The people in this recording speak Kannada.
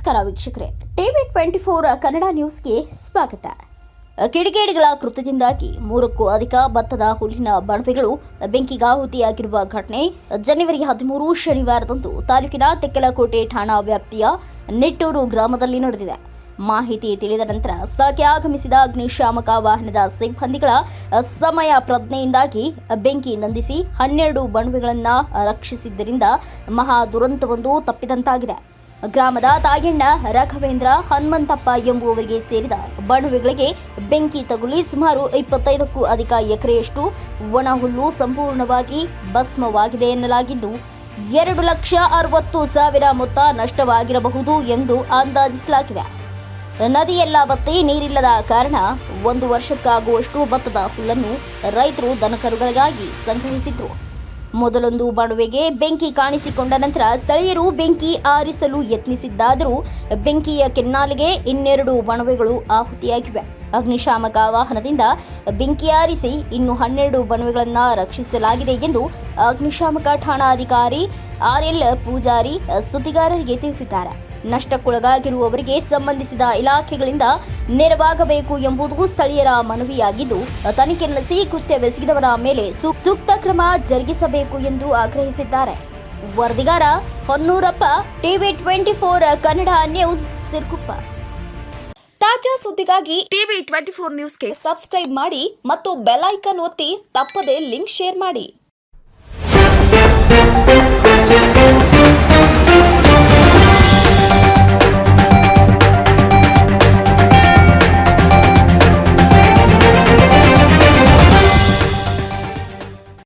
ನಮಸ್ಕಾರ ವೀಕ್ಷಕರೇ, TV24 ಕನ್ನಡ ನ್ಯೂಸ್ಗೆ ಸ್ವಾಗತ. ಕಿಡಿಗೇಡಿಗಳ ಕೃತ್ಯದಿಂದಾಗಿ 3ಕ್ಕೂ ಅಧಿಕ ಭತ್ತದ ಹುಲ್ಲಿನ ಬಣವೆಗಳು ಬೆಂಕಿಗಾಹುತಿಯಾಗಿರುವ ಘಟನೆ ಜನವರಿ 13 ಶನಿವಾರದಂದು ತಾಲೂಕಿನ ತೆಕ್ಕಲಕೋಟೆ ಠಾಣಾ ವ್ಯಾಪ್ತಿಯ ನಿಟ್ಟೂರು ಗ್ರಾಮದಲ್ಲಿ ನಡೆದಿದೆ. ಮಾಹಿತಿ ತಿಳಿದ ನಂತರ ಸ್ಥಳಕ್ಕೆ ಆಗಮಿಸಿದ ಅಗ್ನಿಶಾಮಕ ವಾಹನದ ಸಿಬ್ಬಂದಿಗಳ ಸಮಯ ಪ್ರಜ್ಞೆಯಿಂದಾಗಿ ಬೆಂಕಿ ನಂದಿಸಿ 12 ಬಣವೆಗಳನ್ನು ರಕ್ಷಿಸಿದ್ದರಿಂದ ಮಹಾ ದುರಂತವೊಂದು ತಪ್ಪಿದಂತಾಗಿದೆ. ಗ್ರಾಮದ ತಾಯಣ್ಣ ರಾಘವೇಂದ್ರ ಹನುಮಂತಪ್ಪ ಎಂಬುವವರಿಗೆ ಸೇರಿದ ಬಣವೆಗಳಿಗೆ ಬೆಂಕಿ ತಗುಲಿ ಸುಮಾರು 25ಕ್ಕೂ ಅಧಿಕ ಎಕರೆಯಷ್ಟು ಒಣ ಹುಲ್ಲು ಸಂಪೂರ್ಣವಾಗಿ ಭಸ್ಮವಾಗಿದೆ ಎನ್ನಲಾಗಿದ್ದು 2,60,000 ಮೊತ್ತ ನಷ್ಟವಾಗಿರಬಹುದು ಎಂದು ಅಂದಾಜಿಸಲಾಗಿದೆ. ನದಿಯೆಲ್ಲ ಬತ್ತಿ ನೀರಿಲ್ಲದ ಕಾರಣ 1 ವರ್ಷಕ್ಕಾಗುವಷ್ಟು ಭತ್ತದ ಹುಲ್ಲನ್ನು ರೈತರು ದನಕರುಗಳಿಗಾಗಿ ಸಂಗ್ರಹಿಸಿದ್ರು. ಮೊದಲೊಂದು ಬಣವೆಗೆ ಬೆಂಕಿ ಕಾಣಿಸಿಕೊಂಡ ನಂತರ ಸ್ಥಳೀಯರು ಬೆಂಕಿ ಆರಿಸಲು ಯತ್ನಿಸಿದ್ದಾದರೂ ಬೆಂಕಿಯ ಕೆನ್ನಾಲಿಗೆ 2 ಬಣವೆಗಳು ಆಹುತಿಯಾಗಿವೆ. ಅಗ್ನಿಶಾಮಕ ವಾಹನದಿಂದ ಬೆಂಕಿ ಆರಿಸಿ ಇನ್ನು 12 ಬಣವೆಗಳನ್ನು ರಕ್ಷಿಸಲಾಗಿದೆ ಎಂದು ಅಗ್ನಿಶಾಮಕ ಠಾಣಾಧಿಕಾರಿ RL ಪೂಜಾರಿ ಸುದ್ದಿಗಾರರಿಗೆ ತಿಳಿಸಿದ್ದಾರೆ. ನಷ್ಟಕ್ಕೊಳಗಾಗಿರುವವರಿಗೆ ಸಂಬಂಧಿಸಿದ ಇಲಾಖೆಗಳಿಂದ ನೆರವಾಗಬೇಕು ಎಂಬುದು ಸ್ಥಳೀಯರ ಮನವಿಯಾಗಿದ್ದು, ತನಿಖೆ ನಡೆಸಿ ಕೃತ್ಯವೆಸಗಿದವರ ಮೇಲೆ ಸೂಕ್ತ ಕ್ರಮ ಜರುಗಿಸಬೇಕು ಎಂದು ಆಗ್ರಹಿಸಿದ್ದಾರೆ. ವರದಿಗಾರ ಹೊನ್ನೂರಪ್ಪ, TV24 ಕನ್ನಡ ನ್ಯೂಸ್, ಸಿರ್ಗುಪ್ಪ. ತಾಜಾ ಸುದ್ದಿಗಾಗಿ TV24 ನ್ಯೂಸ್ಗೆ ಸಬ್ಸ್ಕ್ರೈಬ್ ಮಾಡಿ ಮತ್ತು ಬೆಲ್ ಐಕಾನ್ ಒತ್ತಿ ತಪ್ಪದೇ ಲಿಂಕ್ ಶೇರ್ ಮಾಡಿ.